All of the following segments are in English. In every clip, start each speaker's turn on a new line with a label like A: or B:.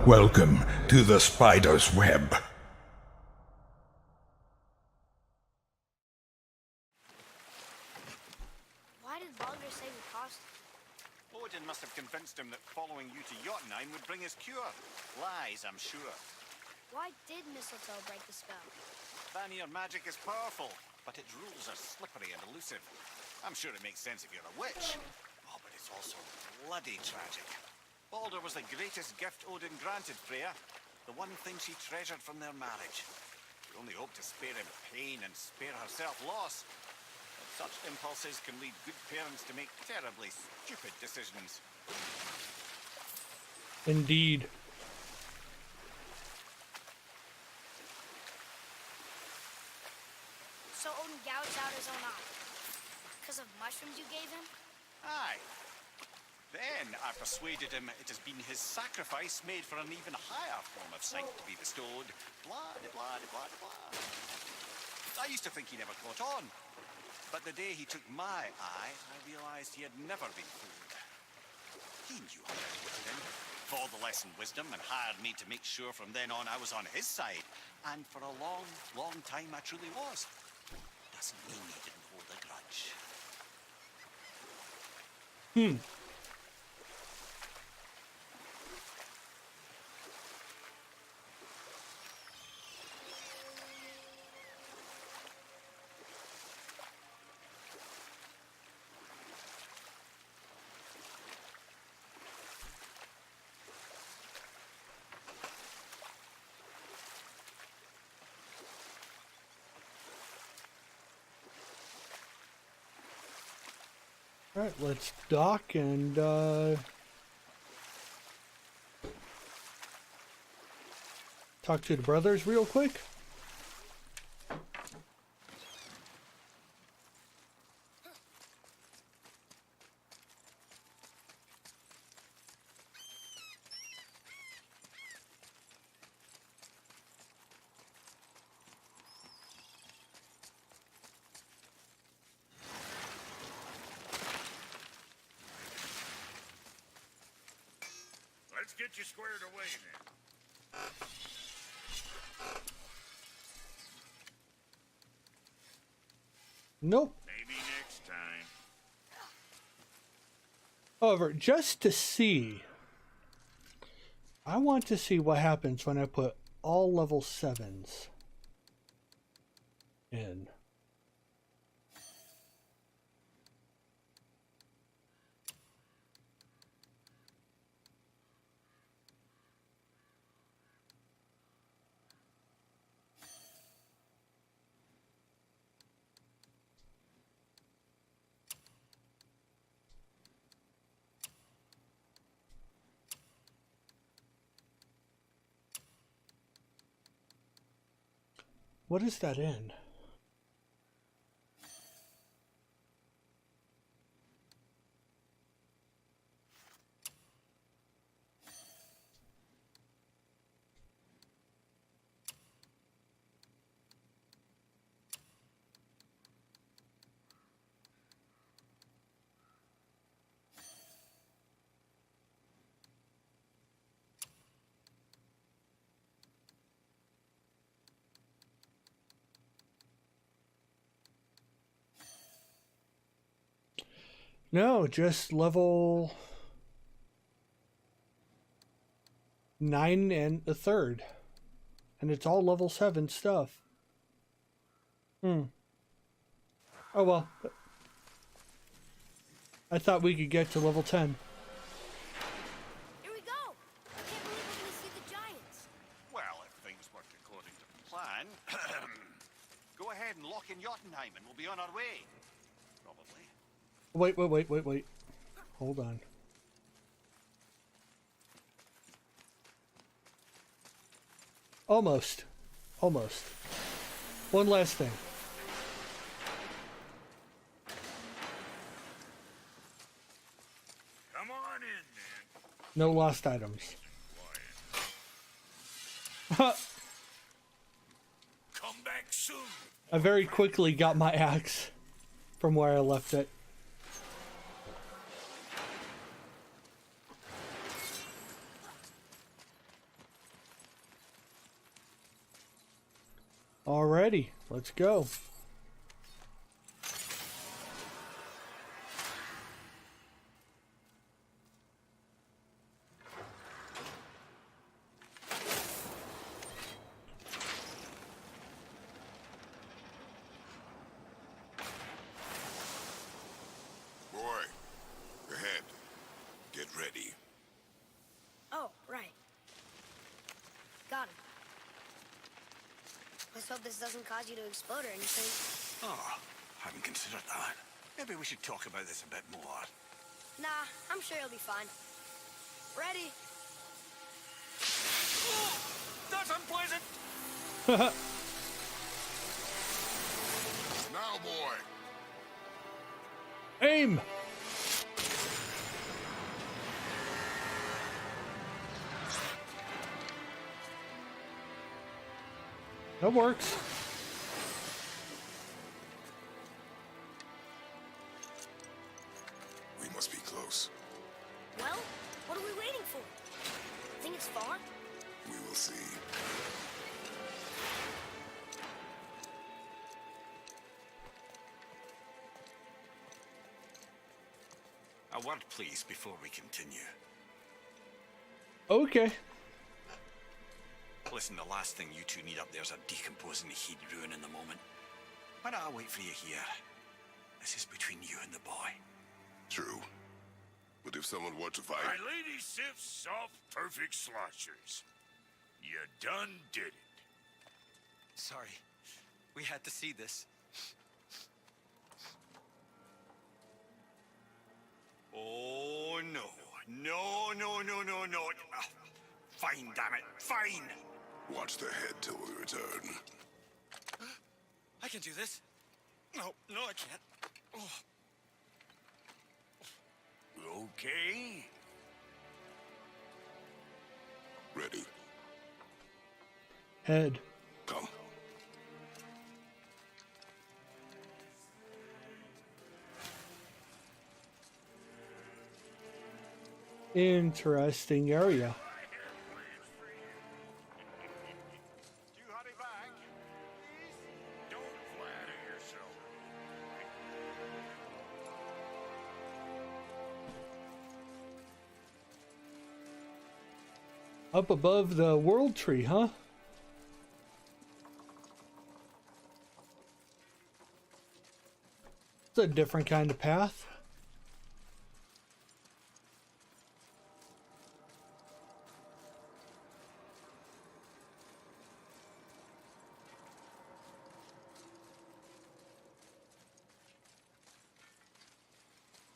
A: Welcome to the spider's web.
B: Why did Baldur say we cost?
C: Odin must have convinced him that following you to Jotunheim would bring his cure. Lies, I'm sure.
B: Why did Mistletoe break the spell?
C: Vanir magic is powerful, but its rules are slippery and elusive. I'm sure it makes sense if you're a witch. Oh, but it's also bloody tragic. Baldur was the greatest gift Odin granted Freya, the one thing she treasured from their marriage. She only hoped to spare him pain and spare herself loss. But such impulses can lead good parents to make terribly stupid decisions.
D: Indeed.
B: So Odin gouged out his own eye. Because of mushrooms you gave him?
C: Aye. Then I persuaded him it has been his sacrifice made for an even higher form of sight to be bestowed. Blah, de blah, de blah, de blah. I used to think he never caught on. But the day he took my eye, I realized he had never been fooled. He knew how to put it in. For the lesson wisdom and hired me to make sure from then on I was on his side. And for a long, long time I truly was. Doesn't mean he didn't hold a grudge.
D: Alright, let's dock and talk to the brothers real quick.
E: Let's get you squared away then.
D: Nope.
E: Maybe next time.
D: However, just to see, I want to see what happens when I put all level 7s in. What is that in? No, just level 9 and a third. And it's all level 7 stuff. Oh well. I thought we could get to level 10.
B: Here we go! I can't believe we're gonna see the giants.
C: Well, if things work according to plan, go ahead and lock in Jotunheim and we'll be on our way. Probably.
D: Wait. Hold on. Almost. One last thing.
E: Come on in, then.
D: No lost items.
E: Come back soon.
D: I very quickly got my axe from where I left it. Alrighty, let's go.
F: Boy, ahead. Get ready.
B: Oh, right. Got him. Let's hope this doesn't cause you to explode or anything.
C: Oh, hadn't considered that. Maybe we should talk about this a bit more.
B: Nah, I'm sure you'll be fine. Ready?
C: Oh, that's unpleasant!
F: Now, boy.
D: Aim! That works.
F: We must be close.
B: Well, what are we waiting for? Think it's far?
F: We will see.
C: A word, please, before we continue.
D: Okay.
C: Listen, the last thing you two need up there is a decomposing heat ruining the moment. Why don't I wait for you here? This is between you and the boy.
F: True. But if someone were to fight...
E: My Lady Sif's soft, perfect sloshers. You done did it.
C: Sorry. We had to see this. Oh, no. No, no, no, no, no. Ah, fine, damn it. Fine.
F: Watch the head till we return.
C: I can do this. No, no, I can't. Oh.
E: Okay.
F: Ready.
D: Head.
F: Come.
D: Interesting area.
C: You hurry back.
E: Don't flatter yourself.
D: Up above the world tree, huh? It's a different kind of path.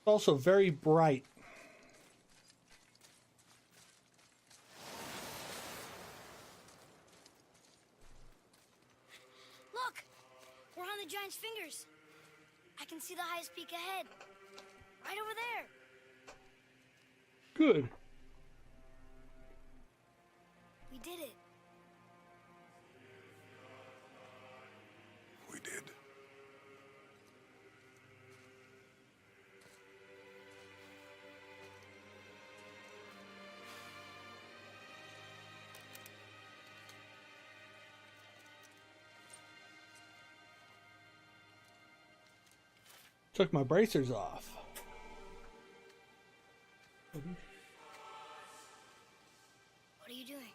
D: Also very bright.
B: Look! We're on the giant's fingers. I can see the highest peak ahead. Right over there.
D: Good.
B: We did it.
F: We did.
D: Took my bracers off.
B: What are you doing?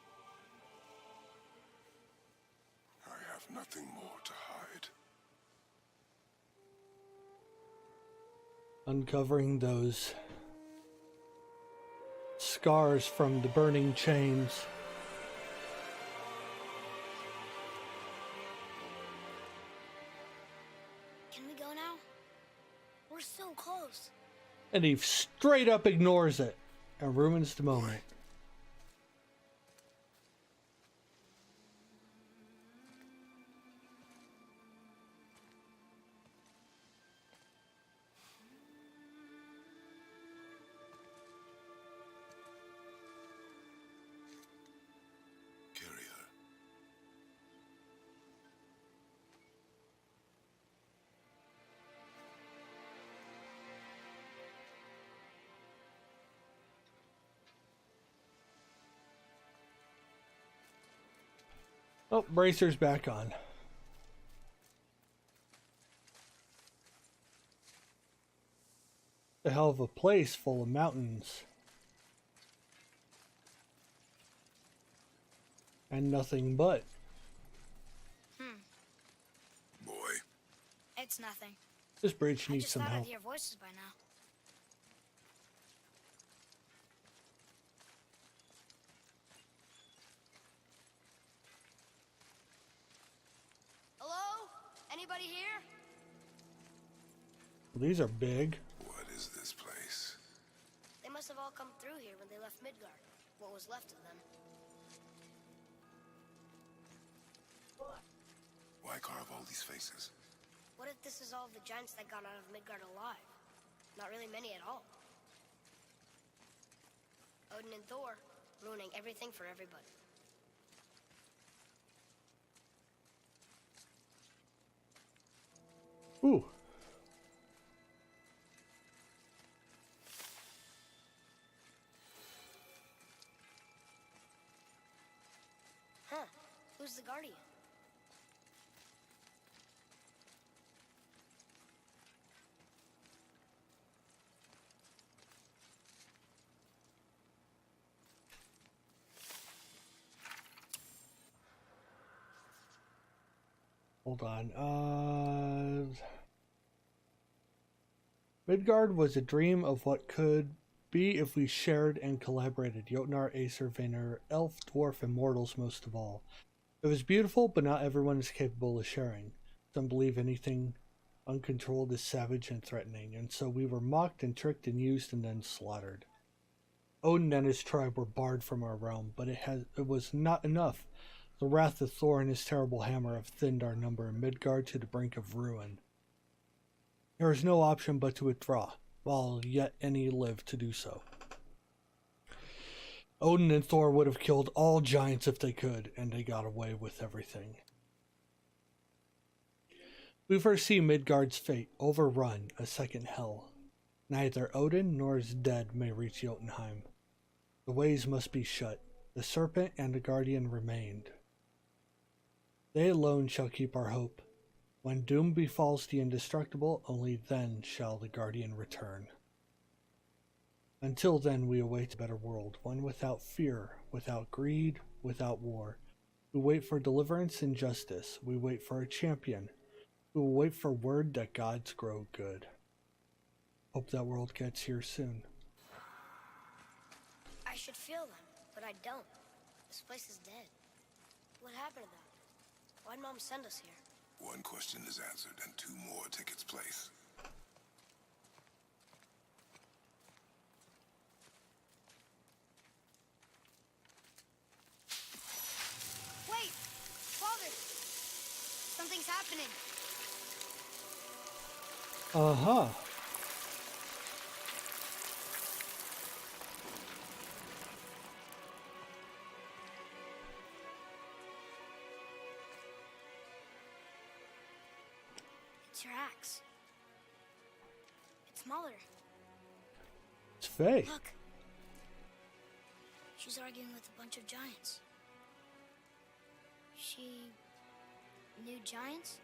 F: I have nothing more to hide.
D: Uncovering those scars from the burning chains.
B: Can we go now? We're so close.
D: And he straight up ignores it and ruins the moment.
F: Carry her.
D: Oh, bracers back on. A hell of a place full of mountains. And nothing but.
F: Boy,
B: It's nothing.
D: This bridge
B: I
D: needs
B: just
D: some
B: thought
D: help.
B: I'd hear voices by now. Hello? Anybody here?
D: These are big.
F: what is this place?
B: They must have all come through here when they left Midgard. What was left of them.
F: Why carve all these faces?
B: What if this is all the giants that got out of Midgard alive? Not really many at all. Odin and Thor, ruining everything for everybody.
D: Ooh.
B: Huh. Who's the Guardian?
D: Hold on. Midgard was a dream of what could be if we shared and collaborated. Jotnar, Aesir, Vanir, elf, dwarf, and mortals most of all. It was beautiful, but not everyone is capable of sharing. Some believe anything uncontrolled is savage and threatening, and so we were mocked and tricked and used and then slaughtered. Odin and his tribe were barred from our realm, but it was not enough. The wrath of Thor and his terrible hammer have thinned our number in Midgard to the brink of ruin. There is no option but to withdraw, while yet any live to do so. Odin and Thor would have killed all giants if they could, and they got away with everything. We foresee Midgard's fate, overrun, a second hell. Neither Odin nor his dead may reach Jotunheim. The ways must be shut. The serpent and the guardian remained. They alone shall keep our hope. When doom befalls the indestructible, only then shall the guardian return. Until then, we await a better world, one without fear, without greed, without war. We wait for deliverance and justice. We wait for a champion. We will wait for word that gods grow good. Hope that world gets here soon.
B: I should feel them, but I don't. This place is dead. What happened to them? Why'd Mom send us here?
F: One question is answered and two more take its place.
B: Wait! Father! Something's happening.
D: Uh-huh.
B: It's your axe. It's smaller.
D: It's Faye.
B: Look. She's arguing with a bunch of giants. She knew giants?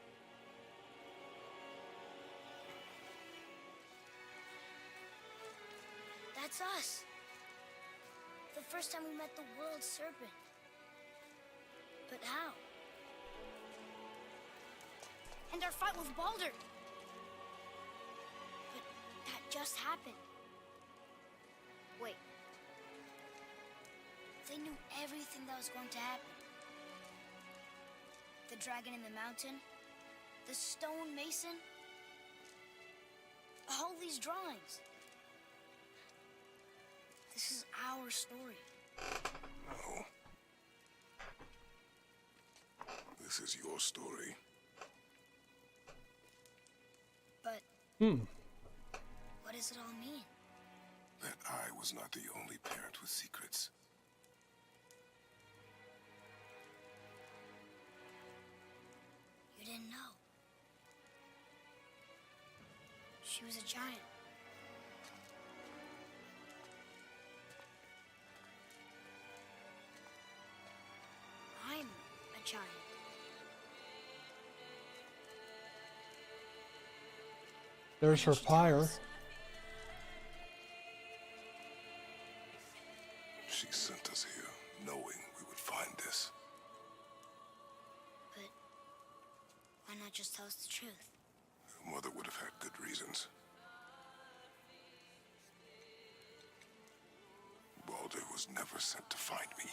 B: That's us. The first time we met the world serpent. But how? And our fight with Baldur. But that just happened. Wait. They knew everything that was going to happen. The dragon in the mountain, the stone mason, all these drawings. This is our story.
F: No. This is your story.
B: But what does it all mean?
F: That I was not the only parent with secrets.
B: You didn't know. She was a giant. I'm a giant.
D: There's her
B: She
D: pyre.
B: tells us.
F: was sent to find me.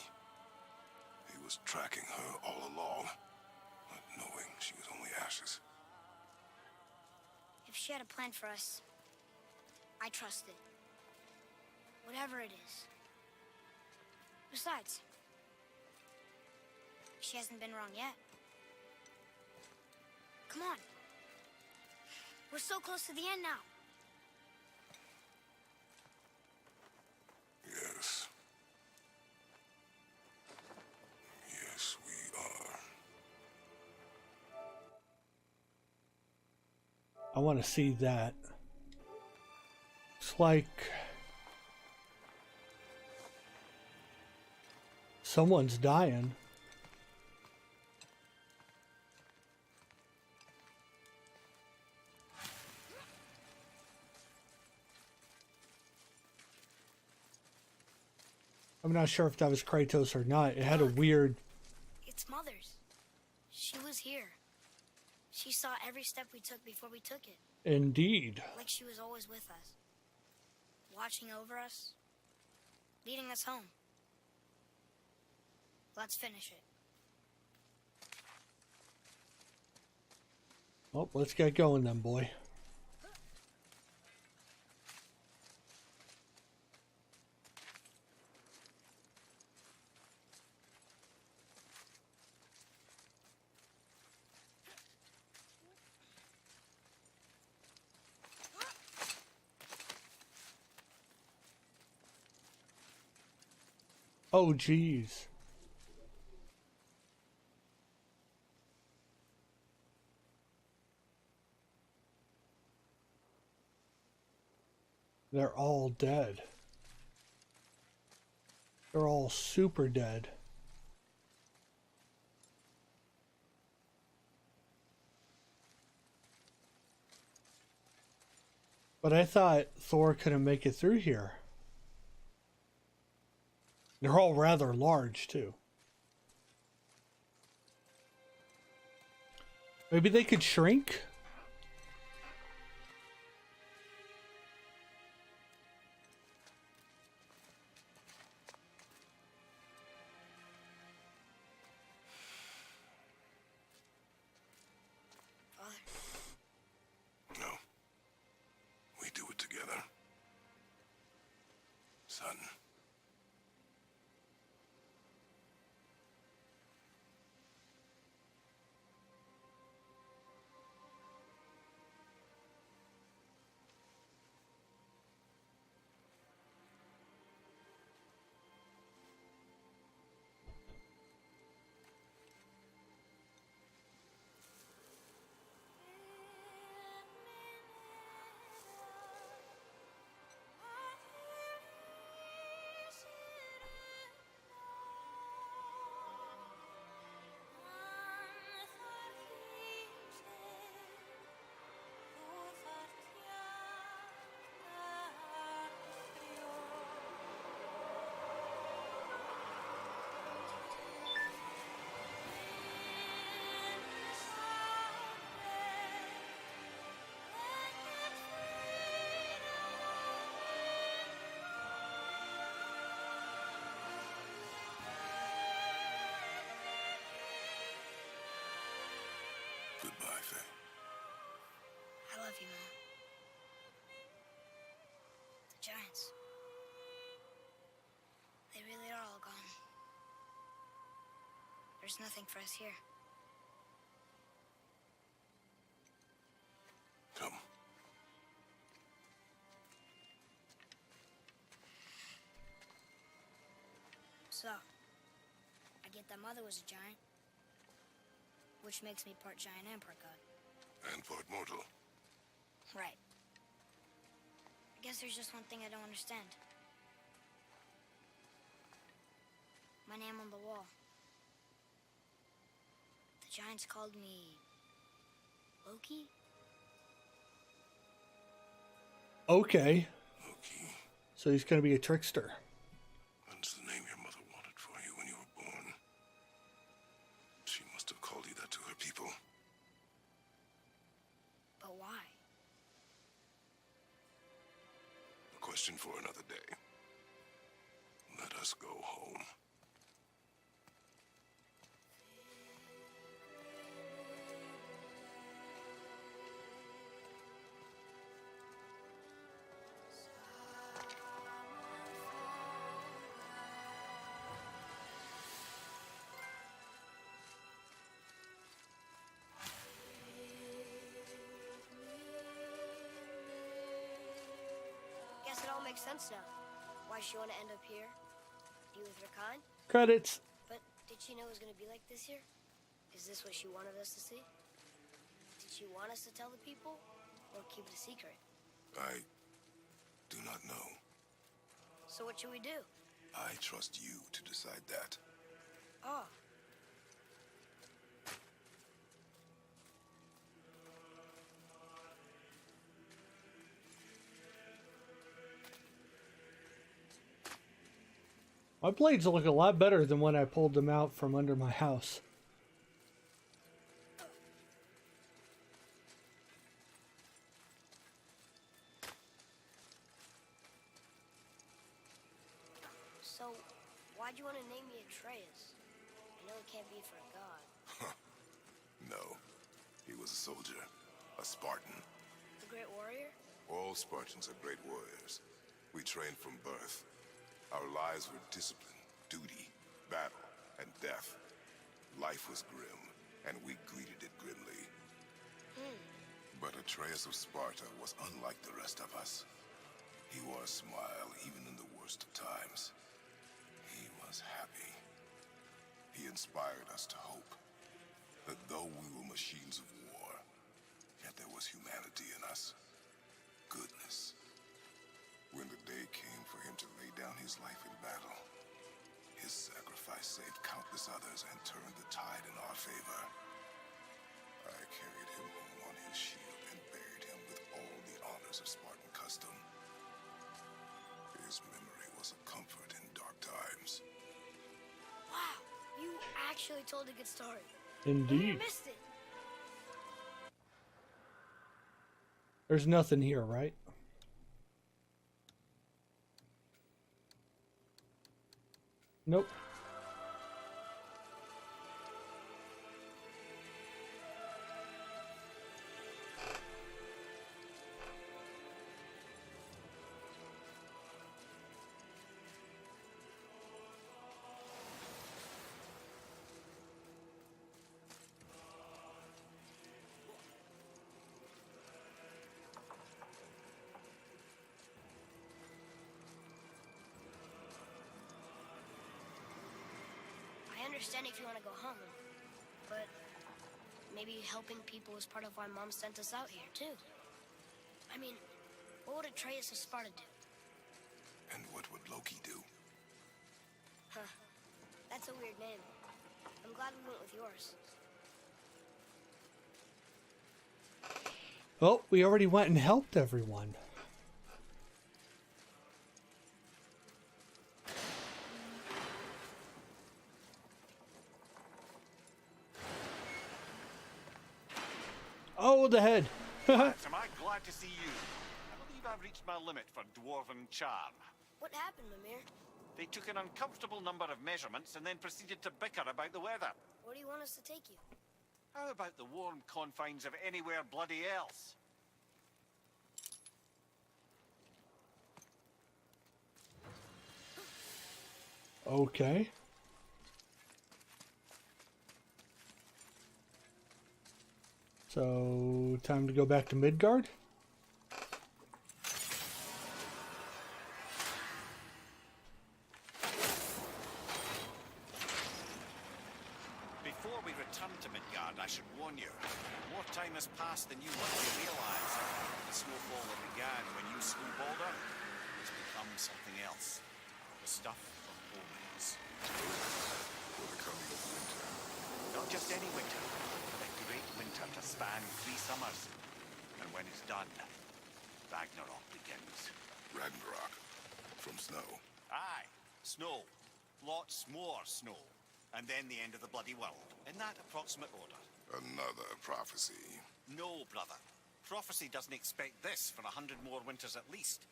F: He was tracking her all along, not knowing she was only ashes.
B: If she had a plan for us, I trust it. Whatever it is. Besides, she hasn't been wrong yet. Come on. We're so close to the end now.
F: Yes. Yes, we are.
D: I want to see that. It's like someone's dying. I'm not sure if that was Kratos or not. It had a weird...
B: It's Mother's. She was here. She saw every step we took before we took it.
D: Indeed.
B: Like she was always with us. Watching over us. Leading us home. Let's finish it.
D: Oh, let's get going then, boy. Oh, geez. They're all dead. They're all super dead. But I thought Thor couldn't make it through here. They're all rather large, too. Maybe they could shrink?
B: Father,
F: No. We do it together. Son. Goodbye, Faye.
B: I love you, Mom. The Giants. They really are all gone. There's nothing for us here.
F: Come.
B: So, I get that Mother was a giant, which makes me part giant and part god.
F: And part mortal.
B: Right. I guess there's just one thing I don't understand. My name on the wall. The Giants called me... Loki?
D: Okay.
F: Loki.
D: So he's going to be a trickster.
F: That's the name your mother wanted for you when you were born. She must have called you that to her people.
B: But why?
F: A question for another day. Let us us go home.
B: Guess it all makes sense now. Why she want to end up here? Be with her kind?
D: Credits.
B: But did she know it was going to be like this here? Is this what she wanted us to see? Did she want us to tell the people? Or keep it a secret?
F: I do not know.
B: So what should we do?
F: I trust you to decide that.
B: Oh.
D: My blades look a lot better than when I pulled them out from under my house.
B: So, why'd you want to name me Atreus? I know it can't be for a god.
F: No. He was a soldier. A Spartan.
B: The Great Warrior?
F: All Spartans are great warriors. We trained from birth. Our lives were discipline, duty, battle, and death. Life was grim, and we greeted it grimly. But Atreus of Sparta was unlike the rest of us. He wore a smile even in the worst of times. He was happy. He inspired us to hope that though we were machines of war, yet there was humanity in us. Goodness. When the day came for him to lay down his life in battle, his sacrifice saved countless others and turned the tide in our favor. I carried him home on his shield and buried him with all the honors of Spartan custom. His memory was a comfort in dark times.
B: Wow, you actually told a good story.
D: Indeed.
B: I missed it.
D: There's nothing here, right? Nope.
B: I understand if you want to go home, but maybe helping people is part of why Mom sent us out here, too. I mean, what would Atreus of Sparta do?
F: And what would Loki do?
B: Huh. That's a weird name. I'm glad we went with yours.
D: Well, we already went and helped everyone. Oh, the head.
C: Lads, am I glad to see you? I believe I've reached my limit for dwarven charm.
B: What happened, Mimir?
C: They took an uncomfortable number of measurements and then proceeded to bicker about the weather.
B: Where do you want us to take you?
C: How about the warm confines of anywhere bloody else?
D: Okay. So, time to go back to Midgard?
C: Before we return to Midgard, I should warn you. More time has passed than you likely realize. The snowfall that began when you slew Baldur has become something else. The stuff of omens.
F: For the coming of winter.
C: Not just any winter, but a great winter to span 3 summers. And when it's done, Ragnarok begins.
F: Ragnarok. From snow.
C: Aye, snow. Lots more snow. And then the end of the bloody world, in that approximate order.
F: Another prophecy.
C: No, brother. Prophecy doesn't expect this for 100 more winters at least.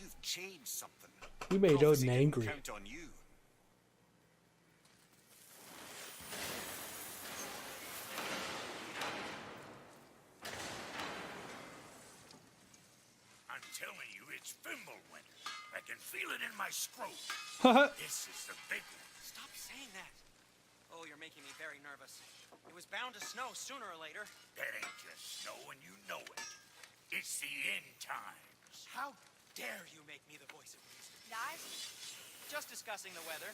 C: You've changed something.
D: We made
C: Prophecy
D: Odin
C: didn't
D: angry.
C: count on you.
E: I'm telling you, it's Fimbulwinter. I can feel it in my scrotum. This is the big one.
G: Stop saying that. Oh, you're making me very nervous. It was bound to snow sooner or later.
E: That ain't just snow, and you know it. It's the end times.
G: How dare you make me the voice of reason?
B: Guys,
G: Just discussing the weather.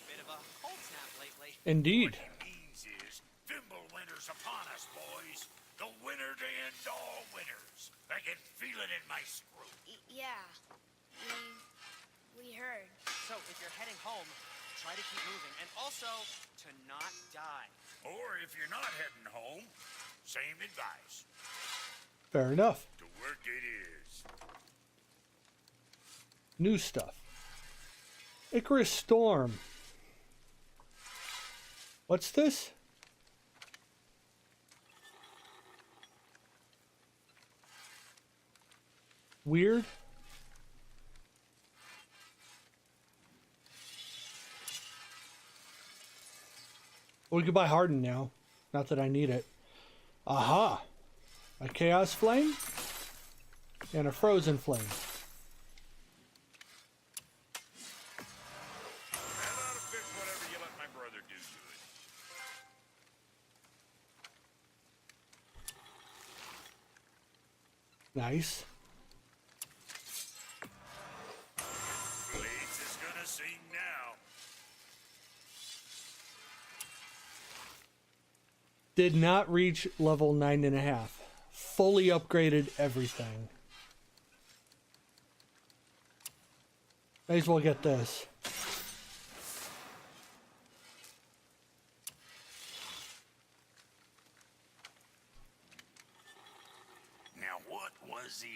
G: Bit of a cold snap lately.
D: Indeed.
E: What he means is, Fimbulwinter's upon us, boys. The winter to end all winters. I can feel it in my scrotum.
B: yeah. We heard.
G: So, if you're heading home, try to keep moving. And also, to not die.
E: Or if you're not heading home, same advice.
D: Fair enough.
E: To work it is.
D: New stuff. Icarus Storm. What's this? Weird. We can buy Harden now. Not that I need it. Aha! A Chaos Flame and a Frozen Flame.
E: That ought to fix whatever you let my brother do to it.
D: Nice.
E: Blades is gonna sing now.
D: Did not reach level 9.5. Fully upgraded everything. May as well get this.
E: Now what was the...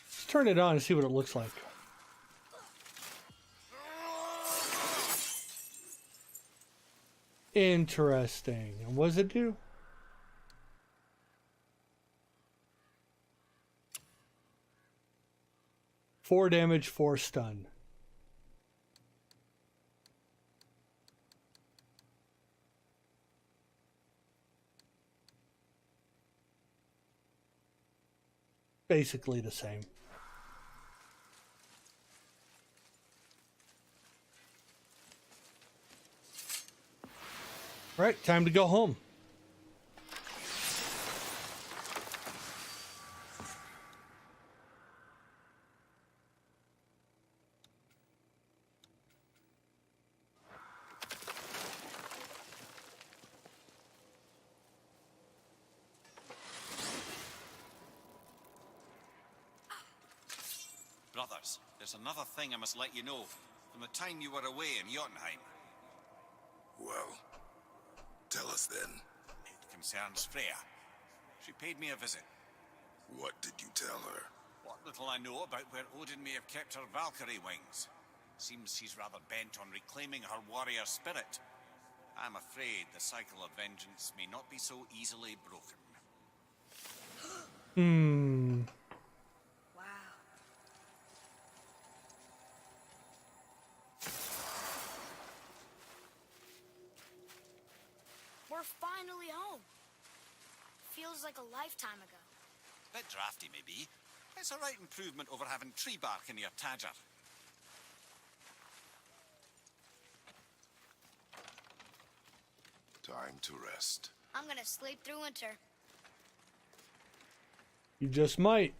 D: Let's turn it on and see what it looks like. Interesting. And what does it do? Four damage, 4 stun. Basically the same. All right, time to go home.
C: Brothers, there's another thing I must let you know. From the time you were away in Jotunheim,
F: Well, tell us then.
C: it concerns Freya. She paid me a visit.
F: What did you tell her?
C: What little I know about where Odin may have kept her Valkyrie wings. Seems he's rather bent on reclaiming her warrior spirit. I'm afraid the cycle of vengeance may not be so easily broken.
B: Wow. We're finally home. Feels like a lifetime ago.
C: Bit drafty, maybe. It's a right improvement over having tree bark in your tadger.
F: Time to rest.
B: I'm gonna sleep through winter.
D: You just might.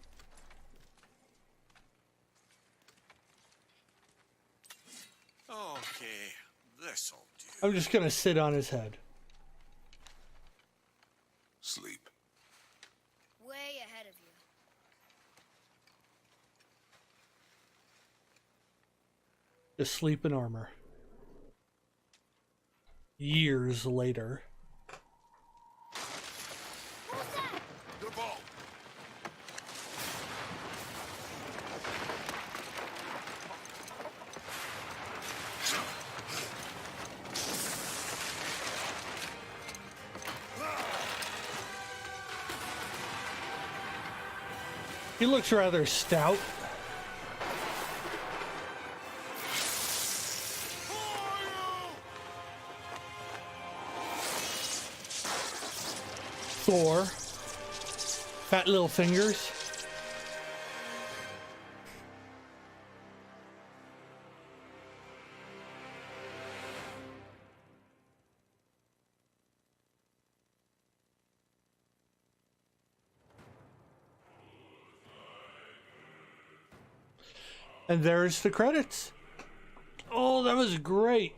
C: Okay, this'll do.
D: I'm just gonna sit on his head.
F: Sleep.
B: Way ahead of you.
D: Just sleep in armor. Years later.
B: What was that?
F: Good ball.
D: He looks rather stout. Thor. Fat little fingers. And there's the credits. Oh, that was great.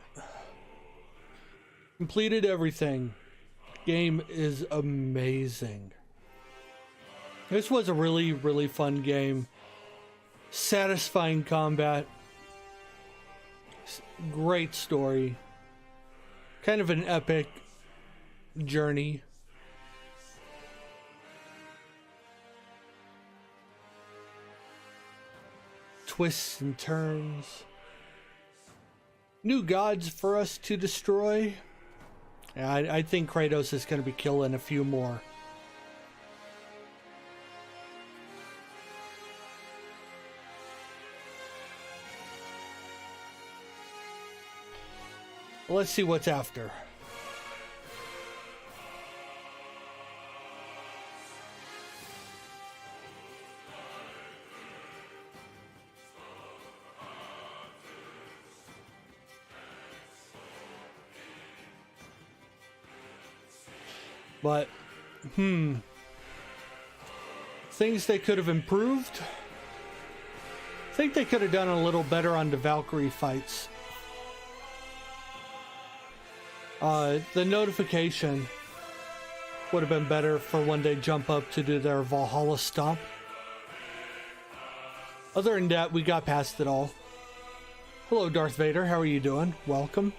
D: Completed everything. Game is amazing. This was a really, really fun game. Satisfying combat. Great story. Kind of an epic journey. Twists and turns. New gods for us to destroy. Yeah, I think Kratos is going to be killing a few more. Let's see what's after. But, things they could have improved. I think they could have done a little better on the Valkyrie fights. The notification would have been better for when they jump up to do their Valhalla stomp. Other than that, we got past it all. Hello, Darth Vader. How are you doing? Welcome.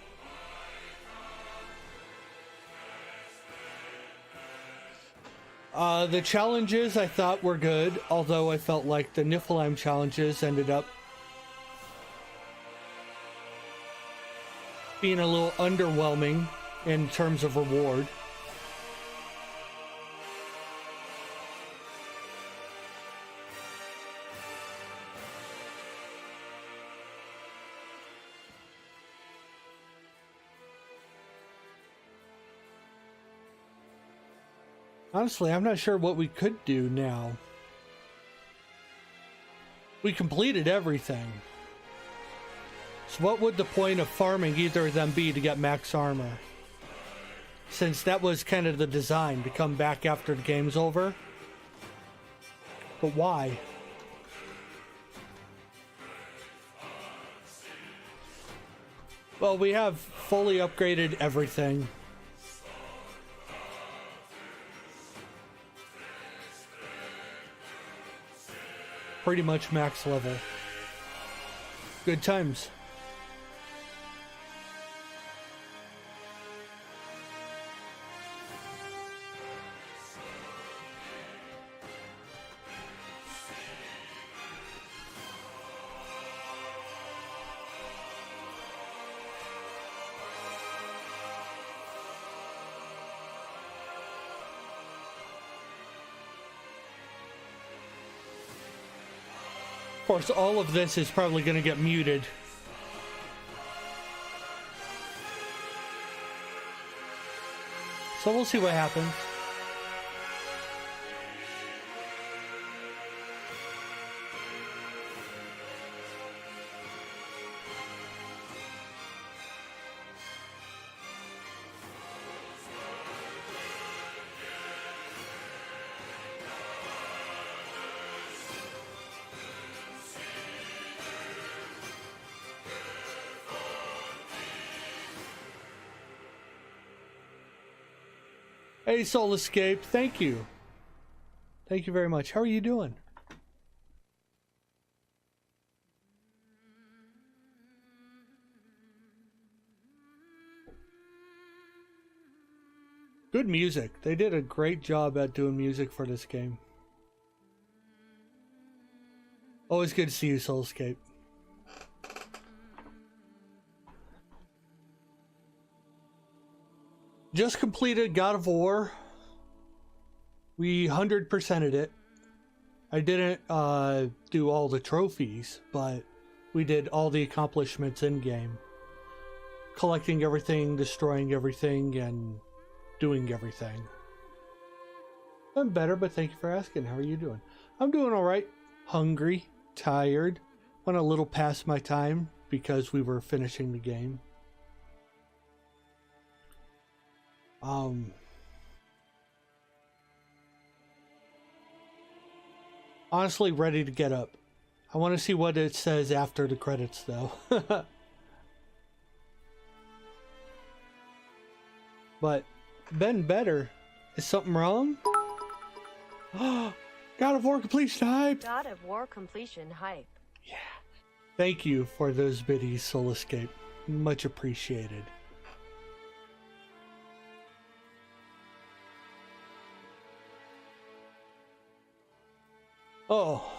D: The challenges I thought were good, although I felt like the Niflheim challenges ended up being a little underwhelming in terms of reward. Honestly, I'm not sure what we could do now. We completed everything. So what would the point of farming either of them be to get max armor? Since that was kind of the design, to come back after the game's over. But why? Well, we have fully upgraded everything. Pretty much max level. Good times. Of course, all of this is probably going to get muted. So we'll see what happens. Hey, Soul Escape, thank you. Thank you very much. How are you doing? Good music. They did a great job at doing music for this game. Always good to see you, Soul Escape. Just completed God of War. We 100%ed it. I didn't do all the trophies, but we did all the accomplishments in game. Collecting everything, destroying everything, and doing everything. I'm better, but thank you for asking. How are you doing? I'm doing all right. Hungry, tired, went a little past my time because we were finishing the game. Honestly, ready to get up. I want to see what it says after the credits, though. But, been better. Is something wrong? God of War completion hype!
H: God of War completion hype.
D: Yeah. Thank you for those biddies, Soul Escape. Much appreciated. Oh.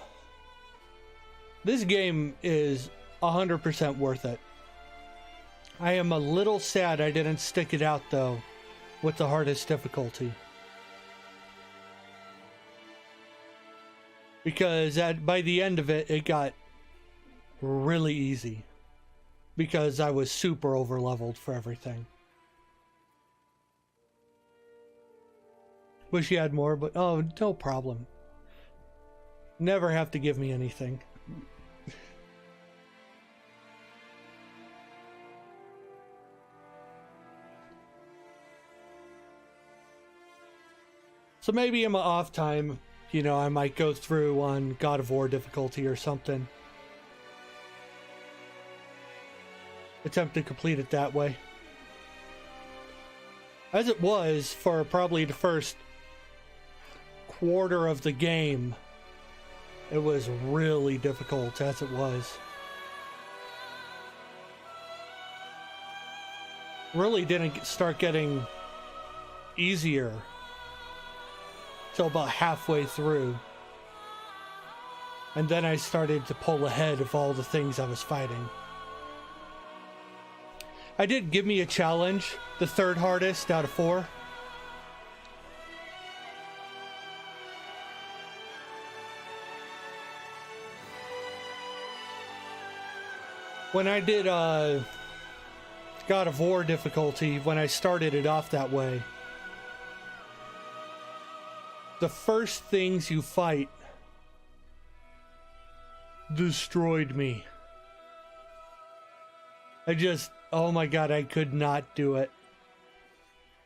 D: This game is 100% worth it. I am a little sad I didn't stick it out, though, with the hardest difficulty. Because by the end of it, it got really easy. Because I was super over-leveled for everything. Wish you had more, but oh, no problem. Never have to give me anything. So maybe in my off time, you know, I might go through on God of War difficulty or something. Attempt to complete it that way. As it was for probably the first quarter of the game, it was really difficult as it was. Really didn't start getting easier till about halfway through. And then I started to pull ahead of all the things I was fighting. I did give me a challenge, the third hardest out of 4. When I did God of War difficulty, when I started it off that way, the first things you fight destroyed me. Oh my god, I could not do it.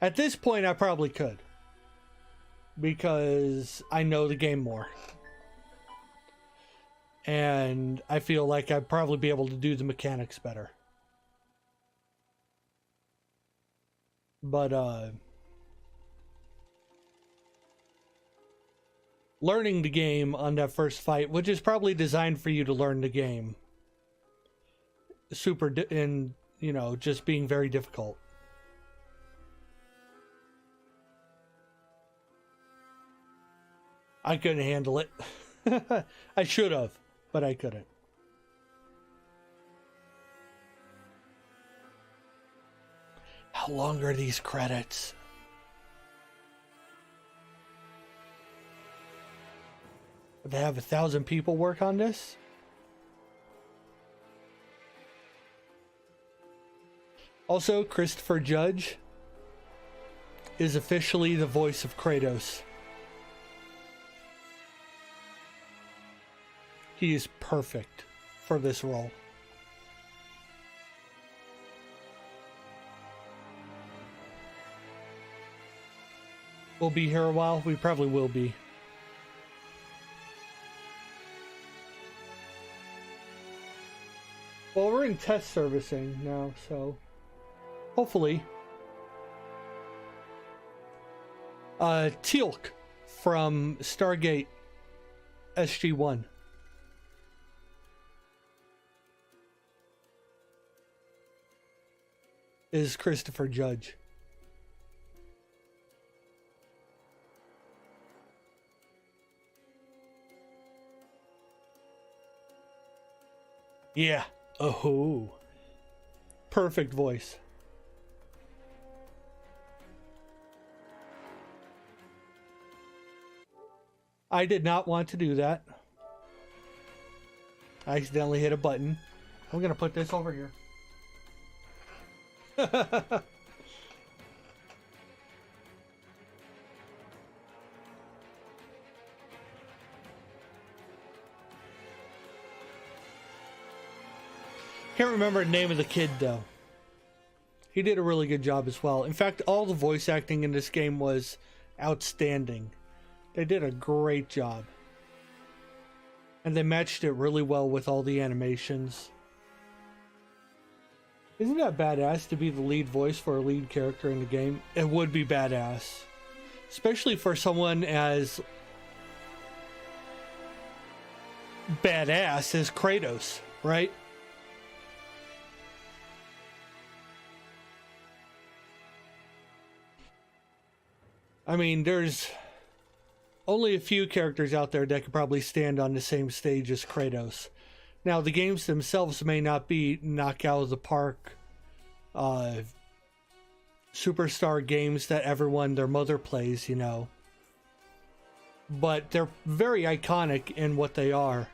D: At this point, I probably could. Because I know the game more. And I feel like I'd probably be able to do the mechanics better. But, learning the game on that first fight, which is probably designed for you to learn the game. And, you know, just being very difficult. I couldn't handle it. I should have, but I couldn't. How long are these credits? Would they have 1,000 people work on this? Also, Christopher Judge is officially the voice of Kratos. He is perfect for this role. We'll be here a while. We probably will be. Well, we're in test servicing now, so hopefully. Teal'c from Stargate SG-1. Is Christopher Judge. Yeah. Oh. Perfect voice. I did not want to do that. I accidentally hit a button. I'm gonna put this over here. Can't remember the name of the kid though. He did a really good job as well. In fact, all the voice acting in this game was outstanding. They did a great job. And they matched it really well with all the animations. Isn't that badass to be the lead voice for a lead character in the game? It would be badass. Especially for someone as badass as Kratos, right? I mean, there's only a few characters out there that could probably stand on the same stage as Kratos. Now, the games themselves may not be knock out of the park, superstar games that everyone, their mother plays, you know. But they're very iconic in what they are.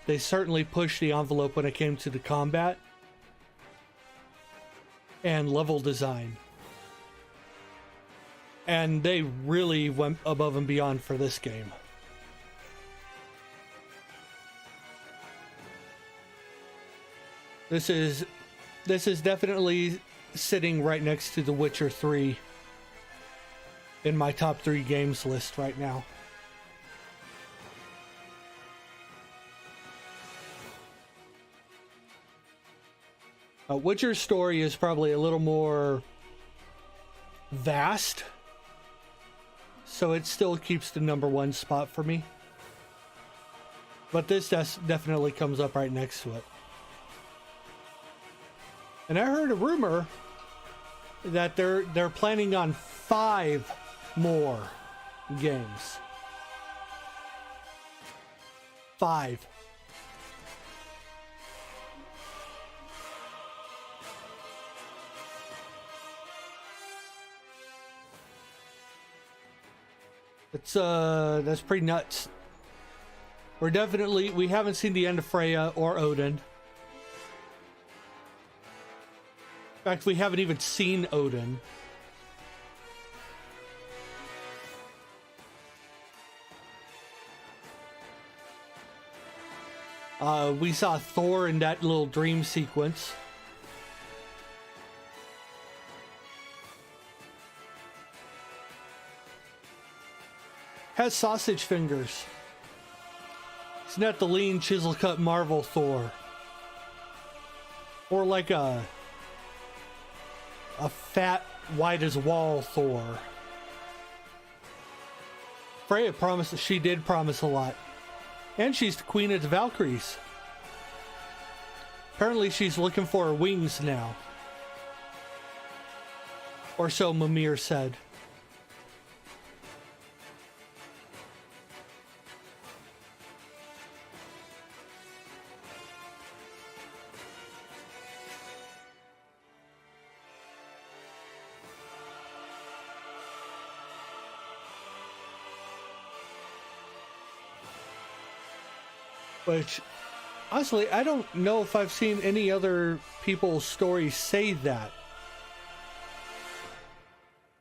D: They certainly pushed the envelope when it came to the combat and level design. And they really went above and beyond for this game. This is definitely sitting right next to The Witcher 3 in my top 3 games list right now. Witcher's story is probably a little more vast, so it still keeps the #1 spot for me. But this definitely comes up right next to it. And I heard a rumor that they're planning on 5 more games. 5. That's pretty nuts. We haven't seen the end of Freya or Odin. In fact, we haven't even seen Odin. We saw Thor in that little dream sequence. Has sausage fingers. It's not the lean chisel cut Marvel Thor. Or like a fat white as wall Thor. Freya promised, she did promise a lot. And she's the queen of the Valkyries. Apparently she's looking for her wings now. Or so Mimir said. Which, honestly, I don't know if I've seen any other people's stories say that.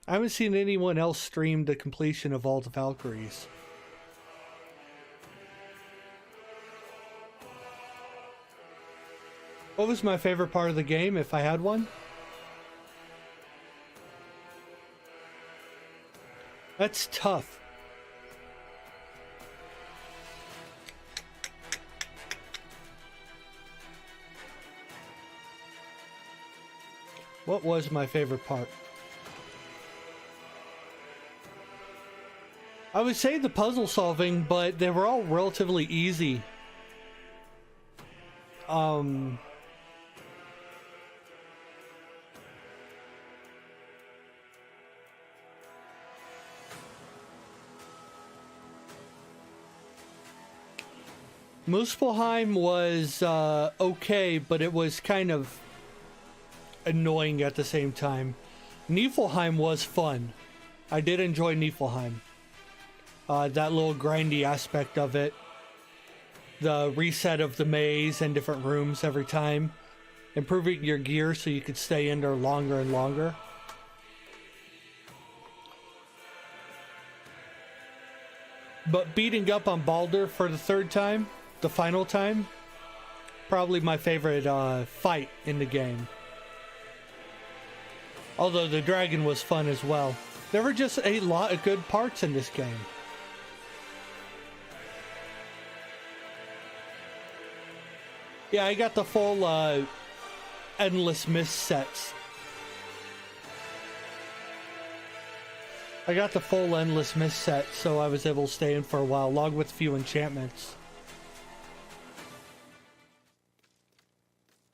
D: I haven't seen anyone else stream the completion of all the Valkyries. What was my favorite part of the game, if I had one? That's tough. What was my favorite part? I would say the puzzle solving, but they were all relatively easy. Muspelheim was okay, but it was kind of annoying at the same time. Niflheim was fun. I did enjoy Niflheim. That little grindy aspect of it. The reset of the maze and different rooms every time. Improving your gear so you could stay in there longer and longer. But beating up on Baldur for the 3rd time, the final time, probably my favorite fight in the game. Although the dragon was fun as well. There were just a lot of good parts in this game. Yeah, I got the full Endless Mist sets. I got the full Endless Mist set, so I was able to stay in for a while, along with a few enchantments.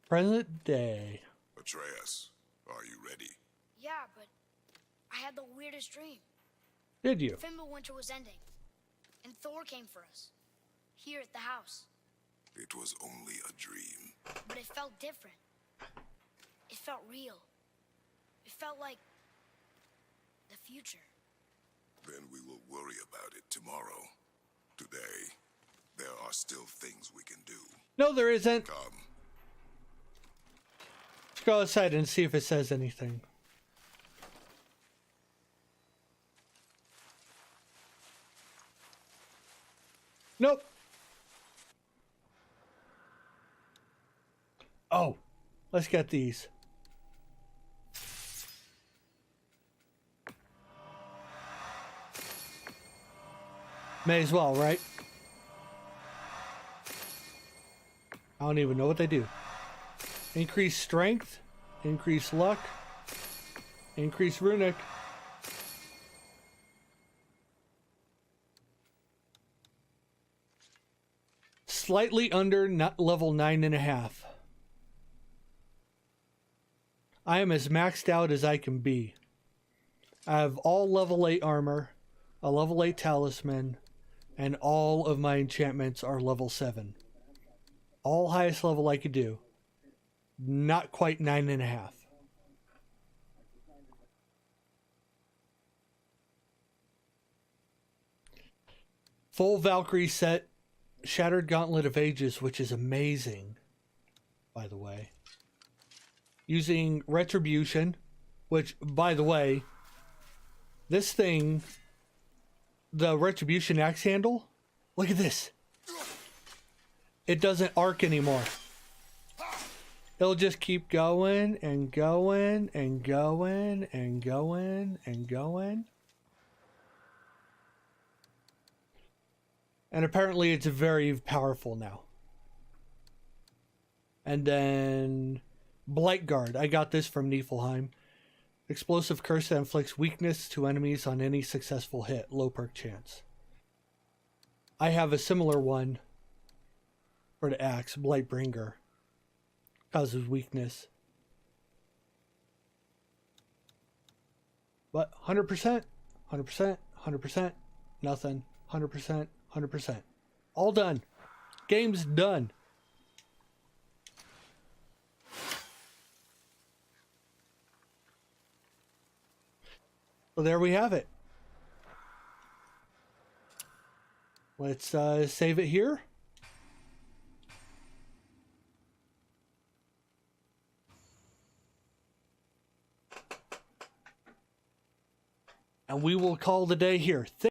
D: Present day.
F: Atreus, are you ready?
B: Yeah, but I had the weirdest dream.
D: Did you?
B: Fimbulwinter was ending, and Thor came for us, here at the house.
F: It was only a dream.
B: But it felt different. It felt real. It felt like the future.
F: Then we will worry about it tomorrow. Today, there are still things we can do.
D: No, there isn't.
F: Come.
D: Let's go outside and see if it says anything. Nope. Oh, let's get these. May as well, right? I don't even know what they do. Increase strength, increase luck, increase runic. Slightly under level 9.5. I am as maxed out as I can be. I have all level 8 armor, a level 8 talisman, and all of my enchantments are level 7. All highest level I could do. Not quite 9.5. Full Valkyrie set, Shattered Gauntlet of Ages, which is amazing, by the way. Using Retribution, which, by the way, this thing, the Retribution axe handle, look at this. It doesn't arc anymore. It'll just keep going and going and going and going and going. And apparently it's very powerful now. And then Blight Guard. I got this from Niflheim. Explosive curse that inflicts weakness to enemies on any successful hit. Low perk chance. I have a similar one for the axe. Blightbringer. Causes weakness. But 100%, 100%, 100%, nothing. 100%, 100%. All done. Game's done. So there we have it. Let's save it here. And we will call the day here.